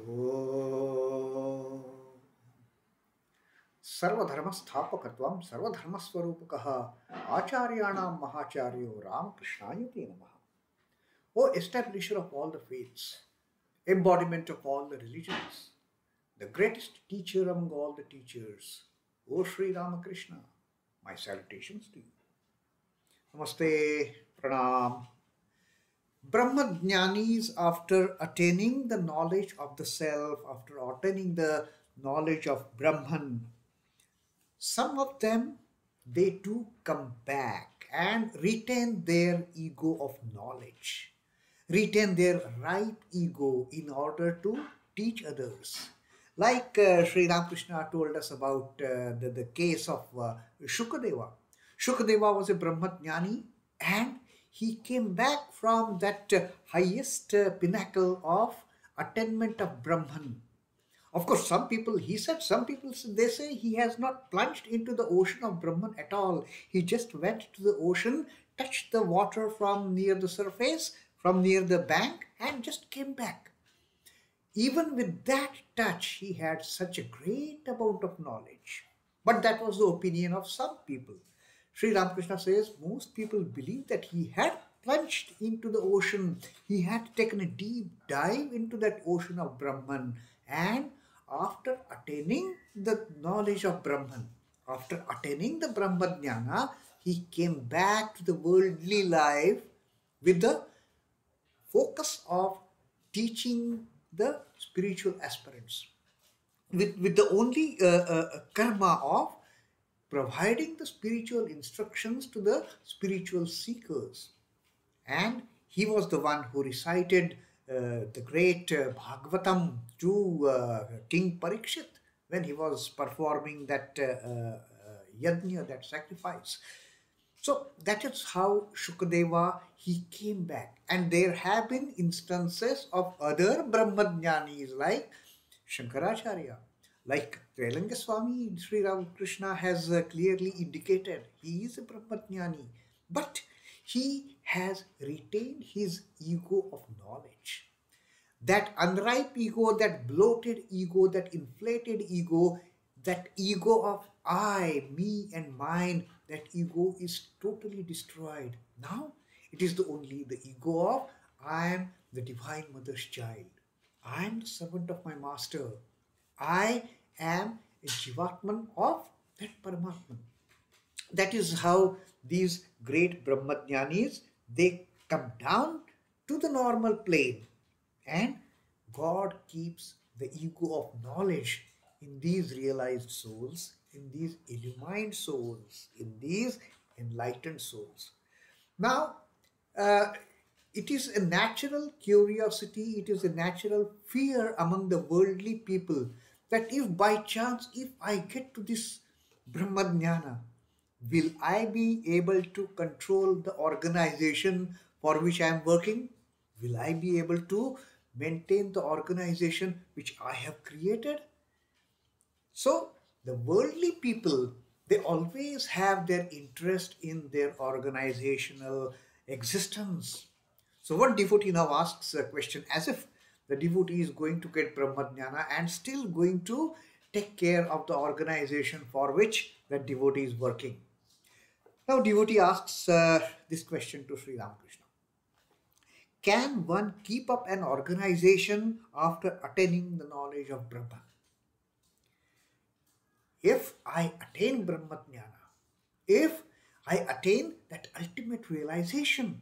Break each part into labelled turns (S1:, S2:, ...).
S1: Om Sarvadharmasthapakatvam Sarvadharmaswarupakaha Acharyanam Mahacharyo Ramakrishnaayate Namaha. O establisher of all the faiths, embodiment of all the religions, the greatest teacher among all the teachers, O Sri Ramakrishna, my salutations to you. Namaste, Pranam. Brahmajnanis, after attaining the knowledge of the self, after attaining the knowledge of Brahman, some of them, they too come back and retain their ego of knowledge, retain their right ego in order to teach others. Like Sri Ramakrishna told us about the case of Shukadeva. Shukadeva was a Brahmajnani and he came back from that highest pinnacle of attainment of Brahman. Of course, some people, he said, some people, they say he has not plunged into the ocean of Brahman at all. He just went to the ocean, touched the water from near the surface, from near the bank, and just came back. Even with that touch, he had such a great amount of knowledge. But that was the opinion of some people. Sri Ramakrishna says most people believe that he had plunged into the ocean. He had taken a deep dive into that ocean of Brahman, and after attaining the knowledge of Brahman, after attaining the Brahmajnana, he came back to the worldly life with the focus of teaching the spiritual aspirants, with the only karma of providing the spiritual instructions to the spiritual seekers. And he was the one who recited the great Bhagavatam to King Parikshit when he was performing that yajna, that sacrifice. So that is how Shukadeva, he came back. And there have been instances of other Brahmajnanis like Shankaracharya, like Trailanga Swami. Sri Ramakrishna has clearly indicated he is a Brahmajnani, but he has retained his ego of knowledge. That unripe ego, that bloated ego, that inflated ego, that ego of I, me and mine, that ego is totally destroyed. Now it is only the ego of I am the Divine Mother's child. I am the servant of my master. I am a Jivatman of that Paramatman. That is how these great Brahmajnanis, they come down to the normal plane, and God keeps the ego of knowledge in these realized souls, in these illumined souls, in these enlightened souls. Now, it is a natural curiosity, it is a natural fear among the worldly people that if by chance, if I get to this Brahmajnana, will I be able to control the organization for which I am working? Will I be able to maintain the organization which I have created? So the worldly people, they always have their interest in their organizational existence. So one devotee now asks a question as if the devotee is going to get Brahmajnana and still going to take care of the organization for which the devotee is working. Now devotee asks this question to Sri Ramakrishna. Can one keep up an organization after attaining the knowledge of Brahman? If I attain Brahmajnana, if I attain that ultimate realization,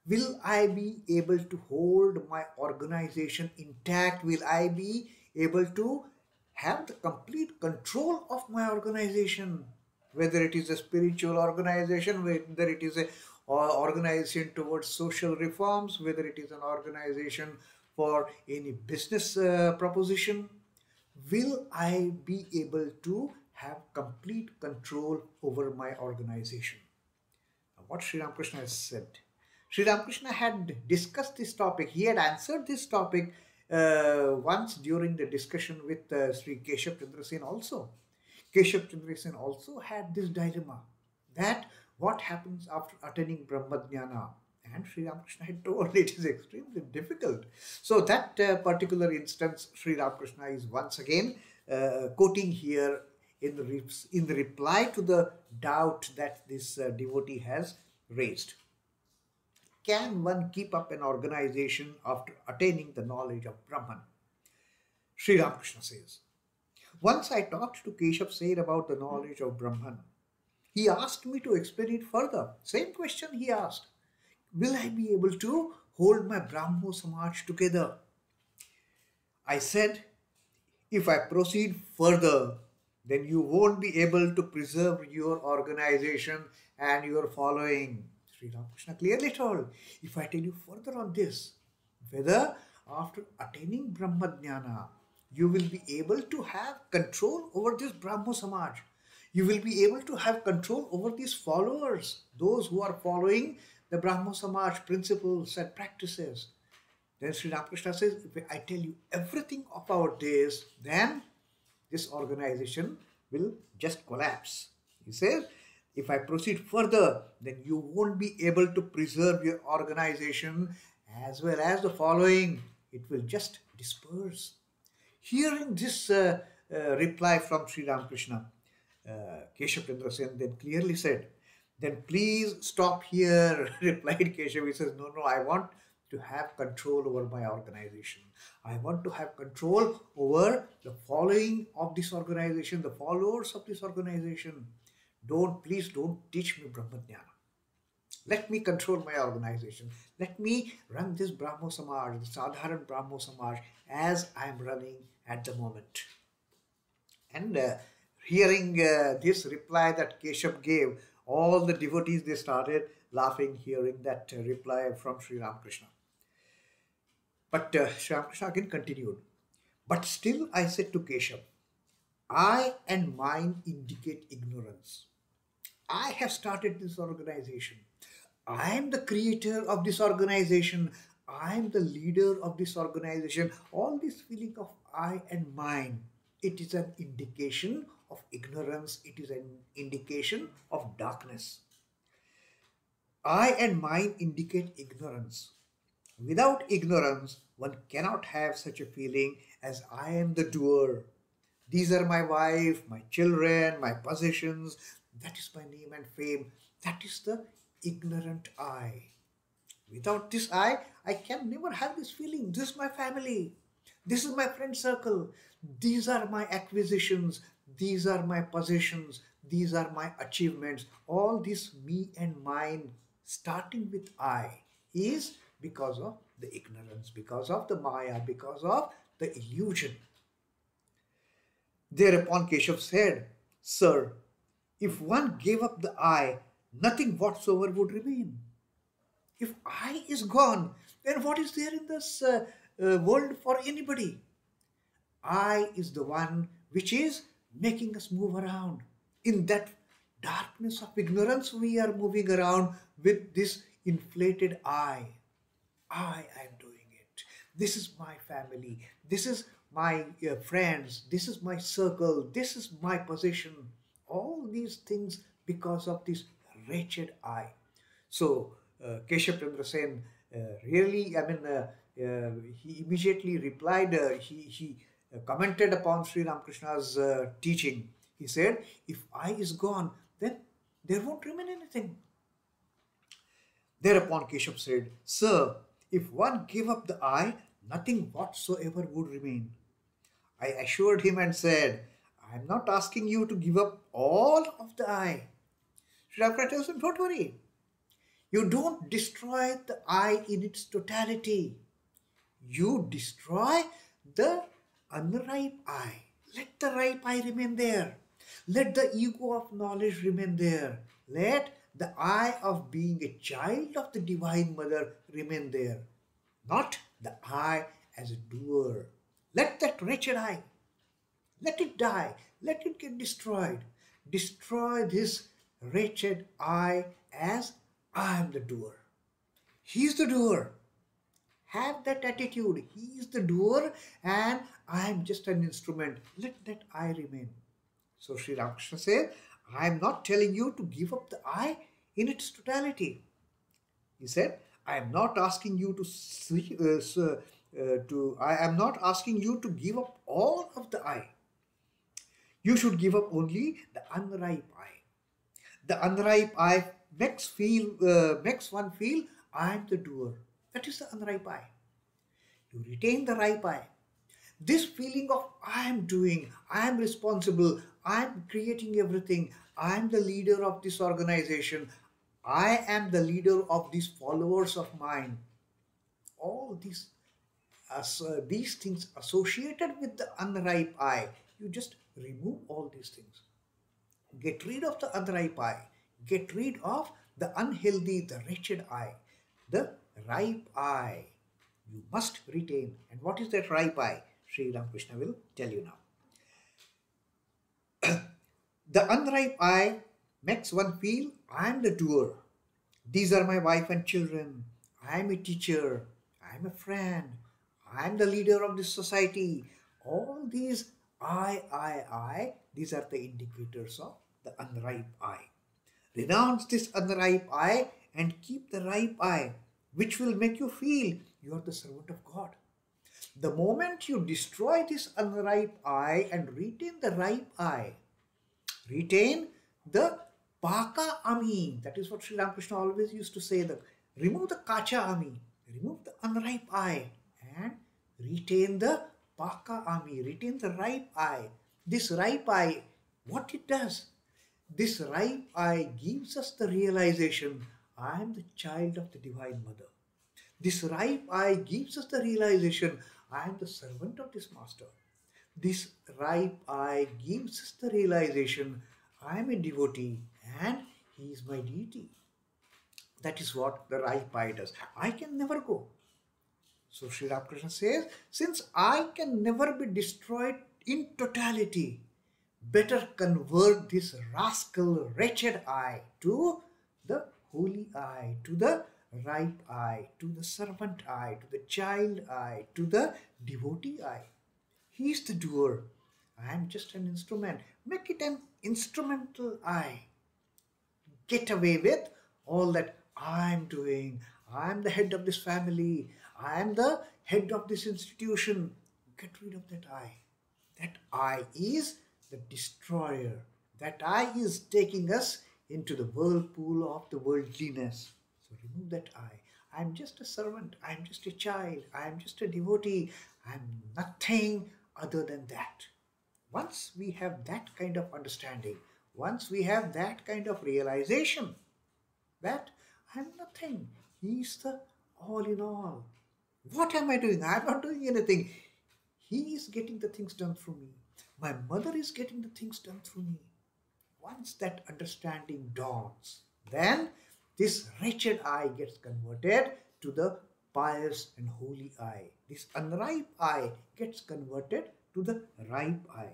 S1: will I be able to hold my organization intact? Will I be able to have the complete control of my organization? Whether it is a spiritual organization, whether it is a organization towards social reforms, whether it is an organization for any business proposition, will I be able to have complete control over my organization? Now, what Sri Ramakrishna has said. Sri Ramakrishna had discussed this topic. He had answered this topic once during the discussion with Sri Keshab Sen also. Keshab Sen also had this dilemma that what happens after attaining Brahmajnana, And Sri Ramakrishna had told it is extremely difficult. So that particular instance, Sri Ramakrishna is once again quoting here in the reply to the doubt that this devotee has raised. Can one keep up an organization after attaining the knowledge of Brahman? Sri Ramakrishna says, once I talked to Keshab Sen about the knowledge of Brahman. He asked me to explain it further. Same question he asked. Will I be able to hold my Brahmo Samaj together? I said, if I proceed further, then you won't be able to preserve your organization and your following. Sri Ramakrishna clearly told, if I tell you further on this, whether after attaining Brahmajnana, you will be able to have control over this Brahmo Samaj. You will be able to have control over these followers, those who are following the Brahmo Samaj principles and practices. Then Sri Ramakrishna says, if I tell you everything of our days, then this organization will just collapse. He says, if I proceed further, then you won't be able to preserve your organization as well as the following. It will just disperse. Hearing this reply from Sri Ramakrishna, Keshab Sen then clearly said, then please stop here, replied Keshab. He says, no, I want to have control over my organization. I want to have control over the following of this organization, the followers of this organization. Please don't teach me Brahmajnana. Let me control my organization. Let me run this Brahmo Samaj, the Sadharan Brahmo Samaj, as I am running at the moment. And hearing this reply that Keshab gave, all the devotees, they started laughing hearing that reply from Sri Ramakrishna. But Sri Ramakrishna again continued. But still I said to Keshab, I and mine indicate ignorance. I have started this organization. I am the creator of this organization. I am the leader of this organization. All this feeling of I and mine, it is an indication of ignorance. It is an indication of darkness. I and mine indicate ignorance. Without ignorance, one cannot have such a feeling as I am the doer. These are my wife, my children, my possessions. That is my name and fame. That is the ignorant I. Without this I can never have this feeling. This is my family. This is my friend circle. These are my acquisitions. These are my possessions. These are my achievements. All this me and mine, starting with I, is because of the ignorance, because of the Maya, because of the illusion. Thereupon Keshab said, Sir, if one gave up the I, nothing whatsoever would remain. If I is gone, then what is there in this world for anybody? I is the one which is making us move around. In that darkness of ignorance, we are moving around with this inflated I. I am doing it. This is my family. This is my friends. This is my circle. This is my position. All these things because of this wretched I. So Keshab Sen really, he immediately replied, he commented upon Sri Ramakrishna's teaching. He said, if I is gone, then there won't remain anything. Thereupon Keshab said, Sir, if one gave up the I, nothing whatsoever would remain. I assured him and said, I am not asking you to give up all of the I. Sri Ramakrishna tells him, don't worry. You don't destroy the I in its totality. You destroy the unripe I. Let the ripe I remain there. Let the ego of knowledge remain there. Let the I of being a child of the Divine Mother remain there. Not the I as a doer. Let that wretched I, let it die. Let it get destroyed. Destroy this wretched I as I am the doer. He is the doer. Have that attitude. He is the doer and I am just an instrument. Let that I remain. So Sri Ramakrishna said, I am not telling you to give up the I in its totality. He said, I am not asking you to I am not asking you to give up all of the I. You should give up only the unripe I. The unripe I makes one feel I am the doer. That is the unripe I. You retain the ripe I. This feeling of I am doing, I am responsible, I am creating everything, I am the leader of this organization, I am the leader of these followers of mine. All these things associated with the unripe I, you just remove all these things. Get rid of the unripe I. Get rid of the unhealthy, the wretched I. The ripe I you must retain. And what is that ripe I? Sri Ramakrishna will tell you now. The unripe I makes one feel I am the doer. These are my wife and children. I am a teacher. I am a friend. I am the leader of this society. All these I, these are the indicators of the unripe I. Renounce this unripe I and keep the ripe I, which will make you feel you are the servant of God. The moment you destroy this unripe I and retain the ripe I, retain the Paka Ami. That is what Sri Ramakrishna always used to say. Remove the Kacha Ami, remove the unripe I, and retain the Paka Ami, retain the ripe I. This ripe I, what it does? This ripe I gives us the realization, I am the child of the Divine Mother. This ripe I gives us the realization, I am the servant of this Master. This ripe I gives us the realization, I am a devotee and he is my deity. That is what the ripe I does. I can never go. So Sri Ramakrishna says, since I can never be destroyed in totality, better convert this rascal, wretched I to the holy I, to the ripe I, to the servant I, to the child I, to the devotee I. He is the doer. I am just an instrument. Make it an instrumental I. Get away with all that I am doing. I am the head of this family. I am the head of this institution. Get rid of that I. That I is the destroyer. That I is taking us into the whirlpool of the worldliness. So remove that I. I am just a servant. I am just a child. I am just a devotee. I am nothing other than that. Once we have that kind of understanding, once we have that kind of realization that I am nothing, he is the all in all. What am I doing? I am not doing anything. He is getting the things done through me. My mother is getting the things done through me. Once that understanding dawns, then this wretched I gets converted to the pious and holy I. This unripe I gets converted to the ripe I.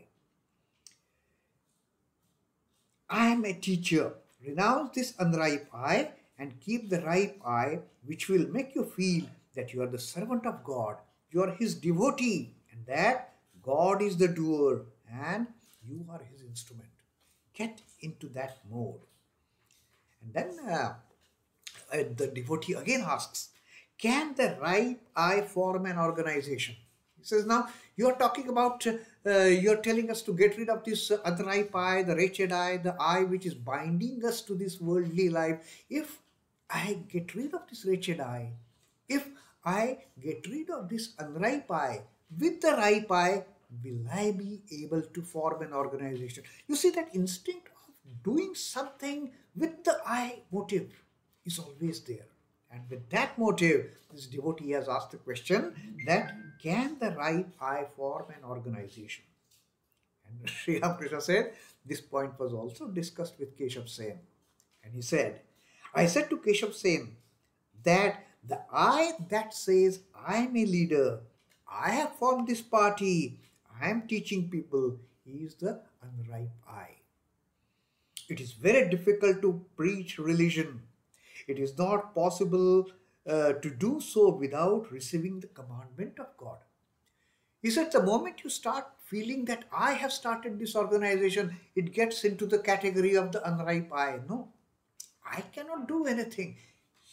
S1: I am a teacher. Renounce this unripe I and keep the ripe I, which will make you feel that you are the servant of God, you are his devotee, and that God is the doer and you are his instrument. Get into that mode. And then the devotee again asks, can the ripe I form an organization? He says, now you are talking about, you are telling us to get rid of this unripe I, the wretched I, the I which is binding us to this worldly life. If I get rid of this wretched I, if I get rid of this unripe I, with the ripe I, will I be able to form an organization? You see, that instinct of doing something with the I motive is always there. And with that motive, this devotee has asked the question that can the ripe I form an organization? And Sri Ramakrishna said this point was also discussed with Keshab Sen. And he said, I said to Keshab Sen that the I that says I am a leader, I have formed this party, I am teaching people, is the unripe I. It is very difficult to preach religion. It is not possible to do so without receiving the commandment of God. He said the moment you start feeling that I have started this organization, it gets into the category of the unripe I. No, I cannot do anything.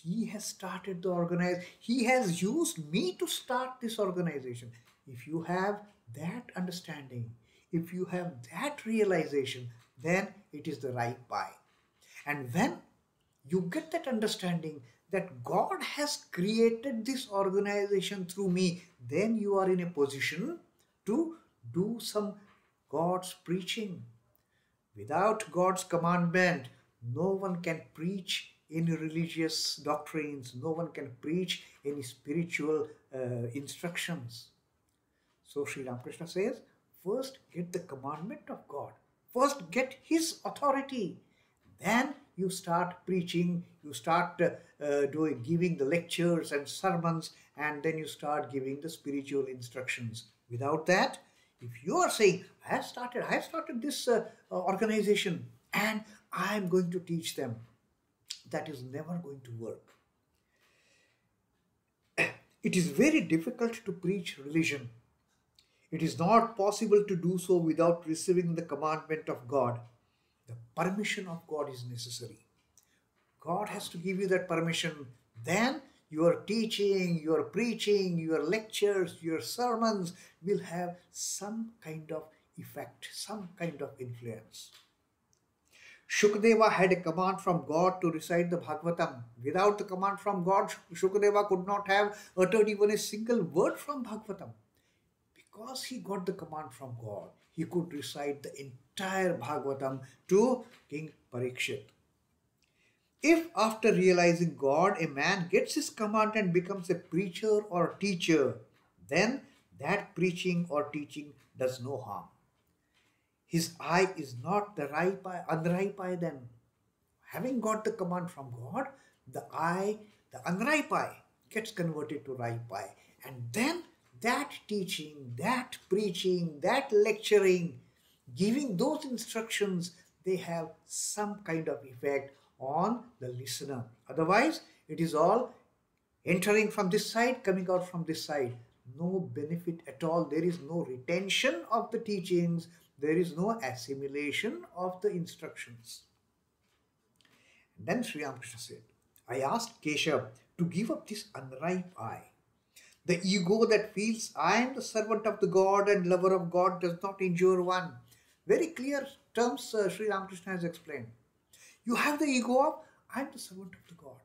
S1: He has started the organization. He has used me to start this organization. If you have that understanding, if you have that realization, then it is the right buy. And when you get that understanding that God has created this organization through me, then you are in a position to do some God's preaching. Without God's commandment, no one can preach any religious doctrines, no one can preach any spiritual instructions. So Sri Ramakrishna says, first get the commandment of God, first get His authority, then you start preaching, you start giving the lectures and sermons, and then you start giving the spiritual instructions. Without that, if you are saying, I have started this organization and I am going to teach them, that is never going to work. It is very difficult to preach religion. It is not possible to do so without receiving the commandment of God. The permission of God is necessary. God has to give you that permission. Then your teaching, your preaching, your lectures, your sermons will have some kind of effect, some kind of influence. Shukadeva had a command from God to recite the Bhagavatam. Without the command from God, Shukadeva could not have uttered even a single word from Bhagavatam. Because he got the command from God, he could recite the entire Bhagavatam to King Parikshit. If after realizing God, a man gets his command and becomes a preacher or teacher, then that preaching or teaching does no harm. His eye is not the unripe eye then. Having got the command from God, the unripe eye gets converted to ripe eye. And then that teaching, that preaching, that lecturing, giving those instructions, they have some kind of effect on the listener. Otherwise, it is all entering from this side, coming out from this side. No benefit at all. There is no retention of the teachings. There is no assimilation of the instructions. And then Sri Ramakrishna said, I asked Keshab to give up this unripe eye. The ego that feels I am the servant of the God and lover of God does not injure one. Very clear terms Sri Ramakrishna has explained. You have the ego of I am the servant of the God.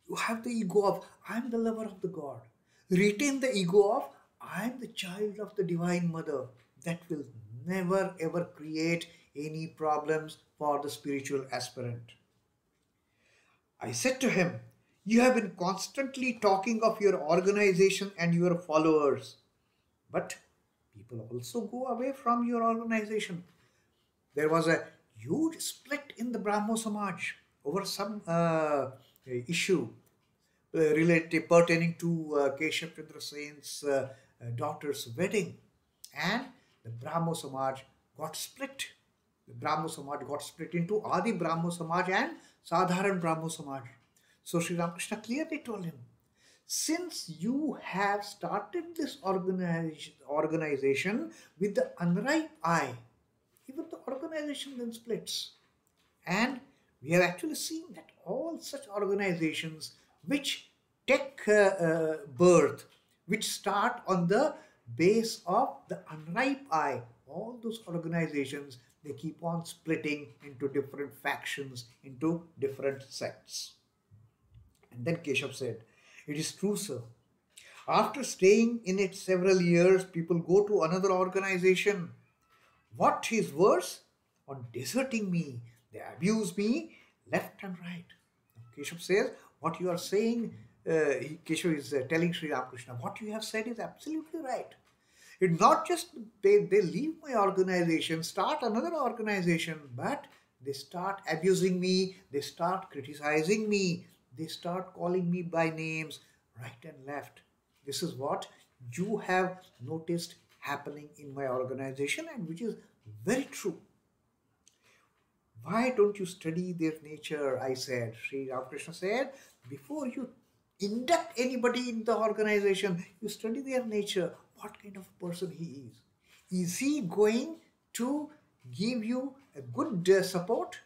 S1: You have the ego of I am the lover of the God. Retain the ego of I am the child of the Divine Mother. That will never ever create any problems for the spiritual aspirant. I said to him, you have been constantly talking of your organization and your followers. But people also go away from your organization. There was a huge split in the Brahmo Samaj over some issue related pertaining to Keshab Sen's daughter's wedding. And the Brahmo Samaj got split. The Brahmo Samaj got split into Adi Brahmo Samaj and Sadharan Brahmo Samaj. So Sri Ramakrishna clearly told him, since you have started this organization with the unripe eye, even the organization then splits. And we have actually seen that all such organizations which take birth, which start on the base of the unripe eye, all those organizations, they keep on splitting into different factions, into different sects. And then Keshab said, it is true, sir. After staying in it several years, people go to another organization. What is worse? On deserting me, they abuse me left and right. Keshab says, what you are saying, Keshab is telling Sri Ramakrishna, what you have said is absolutely right. It's not just they leave my organization, start another organization, but they start abusing me, they start criticizing me, they start calling me by names right and left. This is what you have noticed happening in my organization, and which is very true. Why don't you study their nature? I said. Sri Ramakrishna said, before you induct anybody in the organization, you study their nature. What kind of person he is. Is he going to give you a good support?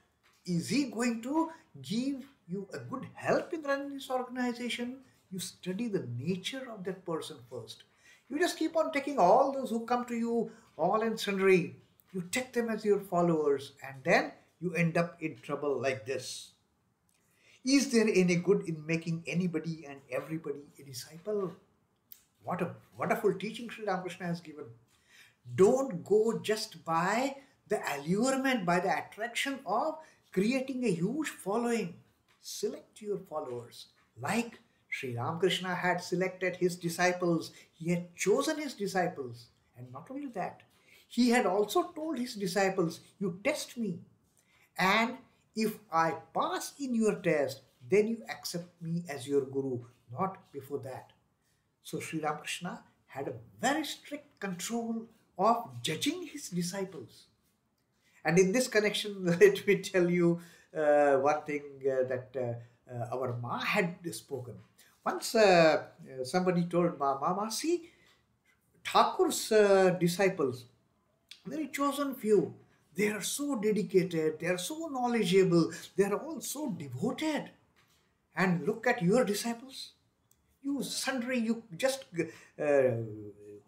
S1: Is he going to give you a good help in running this organization, you study the nature of that person first. You just keep on taking all those who come to you, all and sundry. You take them as your followers, and then you end up in trouble like this. Is there any good in making anybody and everybody a disciple? What a wonderful teaching Sri Ramakrishna has given. Don't go just by the allurement, by the attraction of creating a huge following. Select your followers. Like Sri Ramakrishna had selected his disciples, he had chosen his disciples. And not only that, he had also told his disciples, you test me. And if I pass in your test, then you accept me as your guru, not before that. So Sri Ramakrishna had a very strict control of judging his disciples. And in this connection, let me tell you one thing that our Ma had spoken. Once somebody told Ma, see, Thakur's disciples, very chosen few, they are so dedicated, they are so knowledgeable, they are all so devoted. And look at your disciples. You sundry, you just,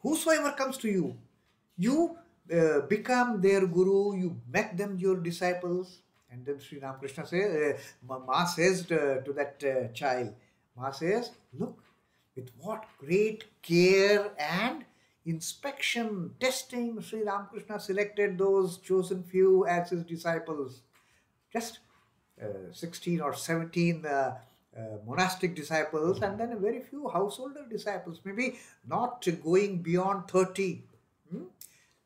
S1: whosoever comes to you, you become their guru, you make them your disciples. And then Sri Ramakrishna says, Ma says to that child, Ma says, look, with what great care and inspection, testing, Sri Ramakrishna selected those chosen few as his disciples. Just 16 or 17 monastic disciples, and then a very few householder disciples, maybe not going beyond 30.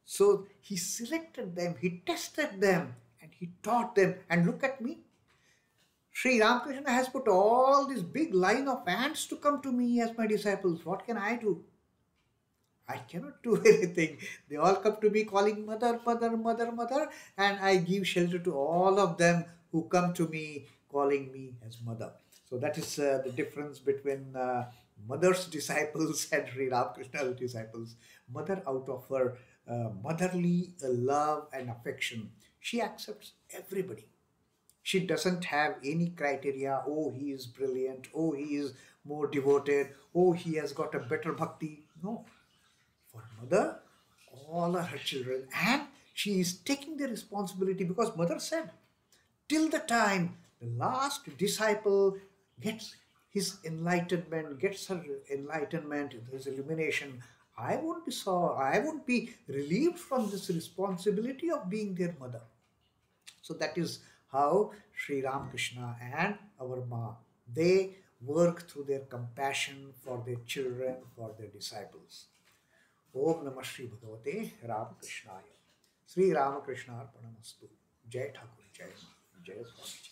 S1: So he selected them, he tested them, and he taught them. And look at me. Sri Ramakrishna has put all this big line of ants to come to me as my disciples. What can I do? I cannot do anything. They all come to me calling mother, mother, mother, mother, and I give shelter to all of them who come to me calling me as mother. So that is the difference between mother's disciples and Sri Ramakrishna's disciples. Mother, out of her motherly love and affection, she accepts everybody. She doesn't have any criteria. Oh, he is brilliant. Oh, he is more devoted. Oh, he has got a better bhakti. No. For mother, all are her children. And she is taking the responsibility, because mother said, till the time the last disciple gets his enlightenment, gets her enlightenment, his illumination, I won't be relieved from this responsibility of being their mother. So that is how Sri Ramakrishna and our Ma, they work through their compassion for their children, for their disciples. Om Namah Shri Bhagavate Ramakrishnaya. Sri Ramakrishna Arpanamastu. Jai Thakur, Jai Ma, Jai Swamiji.